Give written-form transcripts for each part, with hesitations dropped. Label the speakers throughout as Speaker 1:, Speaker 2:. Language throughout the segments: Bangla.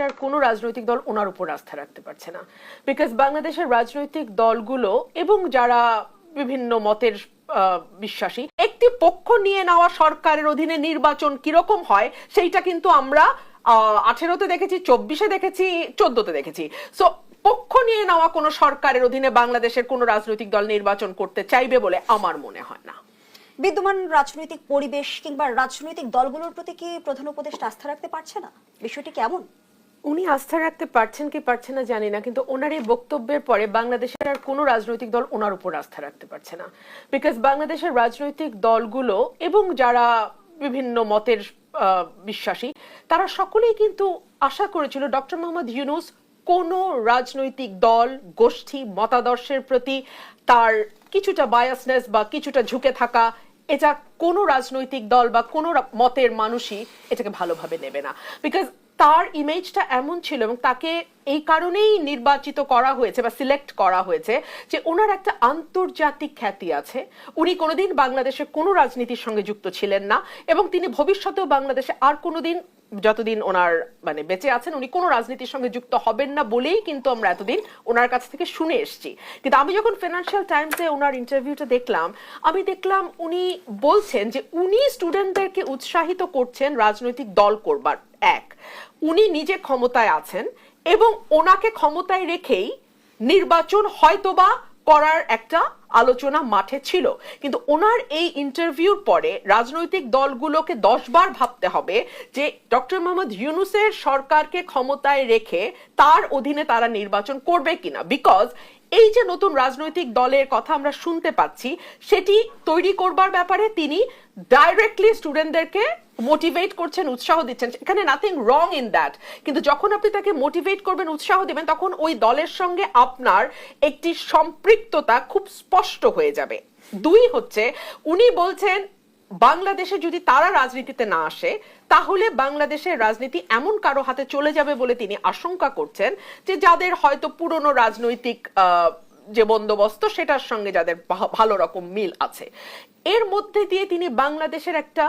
Speaker 1: আর কোনো রাজনৈতিক দল ওনার উপর আস্থা রাখতে পারছে না, বিকজ বাংলাদেশের রাজনৈতিক দলগুলো এবং যারা বিভিন্ন মতের বিশ্বাসী একটি পক্ষ নিয়ে নেওয়া সরকারের অধীনে নির্বাচন কিরকম হয় সেইটা কিন্তু আমরা 18-তে দেখেছি, 24-এ দেখেছি, 14-তে দেখেছি। সো পক্ষ নিয়ে নেওয়া কোনো সরকারের অধীনে বাংলাদেশের কোনো রাজনৈতিক দল নির্বাচন করতে চাইবে বলে আমার মনে হয় না।
Speaker 2: বিদ্যমান রাজনৈতিক পরিবেশ কিংবা রাজনৈতিক দলগুলোর প্রতি কি প্রধান উপদেষ্টা আস্থা রাখতে পারছে না? বিষয়টি কেমন?
Speaker 1: উনি আস্থা রাখতে পারছেন কি পারছেন না জানি না, কিন্তু ওনার এই বক্তব্যের পরে বাংলাদেশের আর কোনো রাজনৈতিক দল ওনার উপর আস্থা রাখতে পারছে না, বিকজ বাংলাদেশের রাজনৈতিক দলগুলো এবং যারা বিভিন্ন মতের বিশ্বাসী তারা সকলেই কিন্তু আশা করেছিল ডক্টর মোহাম্মদ ইউনূস কোনো রাজনৈতিক দল গোষ্ঠী মতাদর্শের প্রতি তার কিছুটা বায়াসনেস বা কিছুটা ঝুঁকে থাকা, এটা কোনো রাজনৈতিক দল বা কোনো মতের মানুষই এটাকে ভালোভাবে নেবে না, বিকজ তার ইমেজটা এমন ছিল এবং তাকে এই কারণেই নির্বাচিত করা হয়েছে বা সিলেক্ট করা হয়েছে যে ওনার একটা আন্তর্জাতিক খ্যাতি আছে। উনি কোনোদিন বাংলাদেশের কোনো রাজনীতির সঙ্গে যুক্ত ছিলেন না এবং তিনি ভবিষ্যতেও বাংলাদেশে আর কোনোদিন, যতদিন ওনার মানে বেঁচে আছেন, উনি কোনো রাজনীতির সঙ্গে যুক্ত হবেন না বলেই কিন্তু আমরা এতদিন ওনার কাছ থেকে শুনে এসেছি। কিন্তু আমি যখন ফিনান্সিয়াল টাইমসে ওনার ইন্টারভিউটা দেখলাম, আমি দেখলাম উনি বলছেন যে উনি স্টুডেন্টদেরকে উৎসাহিত করছেন রাজনৈতিক দল করবার। এক, উনি নিজে ক্ষমতায় আছেন এবং ওনাকে ক্ষমতায় রেখেই নির্বাচন হয়তোবা করার একটা আলোচনা মাঠে ছিল, কিন্তু ওনার এই ইন্টারভিউর পরে রাজনৈতিক দলগুলোকে 10 বার ভাবতে হবে যে ডক্টর মোহাম্মদ ইউনূসের সরকারকে ক্ষমতায় রেখে তার অধীনে তারা নির্বাচন করবে কিনা। বিকজ এই যে নতুন রাজনৈতিক দলের কথা আমরা শুনতে পাচ্ছি, সেটি তৈরি করবার ব্যাপারে তিনি ডাইরেক্টলি স্টুডেন্টদেরকে মোটিভেট করছেন, উৎসাহ দিচ্ছেন, এখানে নাথিং রং ইন দ্যাট। কিন্তু যখন আপনি তাকে মোটিভেট করবেন, উৎসাহ দিবেন, তখন ওই দলের সঙ্গে আপনার একটি সম্পৃক্ততা খুব স্পষ্ট হয়ে যাবে। দুই হচ্ছে, উনি বলছেন বাংলাদেশে যদি তারা রাজনীতিতে না আসে তাহলে বাংলাদেশের রাজনীতি এমন কারো হাতে চলে যাবে বলে তিনি আশঙ্কা করছেন যে যাদের হয়তো পুরনো রাজনৈতিক যে বন্দোবস্ত সেটার সঙ্গে যাদের ভালো রকম মিল আছে। এর মধ্যে দিয়ে তিনি বাংলাদেশের একটা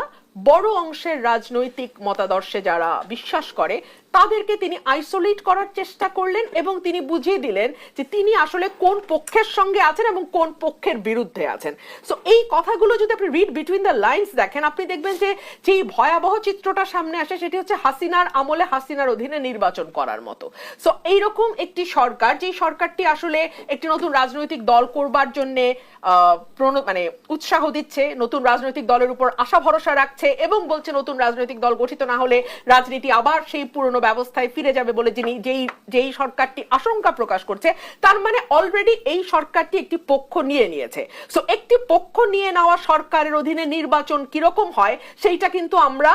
Speaker 1: বড় অংশের রাজনৈতিক মতাদর্শে যারা বিশ্বাস করে তাদেরকে তিনি আইসোলেট করার চেষ্টা করলেন এবং তিনি বুঝিয়ে দিলেন যে তিনি আসলে কোন পক্ষের সঙ্গে আছেন এবং কোন পক্ষের বিরুদ্ধে আছেন। সো এই কথাগুলো যদি আপনি রিড বিটুইন দ্য লাইন্স দেখেন, আপনি দেখবেন যে যেই ভয়াবহ চিত্রটা সামনে আসে সেটি হচ্ছে হাসিনার আমলে হাসিনার অধীনে নির্বাচন করার মতো। সো এইরকম একটি সরকার, যে সরকারটি আসলে একটি নতুন রাজনৈতিক দল করবার জন্য মানে উৎসাহ দিচ্ছে, নতুন রাজনৈতিক দলের উপর আশা ভরসা রাখছে এবং বলছে নতুন রাজনৈতিক দল গঠিত না হলে রাজনীতি আবার সেই পুরনো ব্যবস্থায় ফিরে যাবে বলে যেই সরকারটি আশঙ্কা প্রকাশ করছে, তার মানে অলরেডি এই সরকারটি একটি পক্ষ নিয়ে নিয়েছে। সো একটি পক্ষ নিয়ে নেওয়া সরকারের অধীনে নির্বাচন কিরকম হয় সেইটা কিন্তু আমরা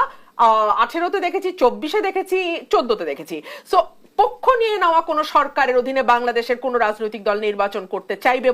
Speaker 1: 18-তে দেখেছি, 24-এ দেখেছি, 14-তে দেখেছি। সো পক্ষ নিয়ে নেওয়া কোনো সরকারের অধীনে বাংলাদেশের কোনো রাজনৈতিক দল নির্বাচন করতে চাইবে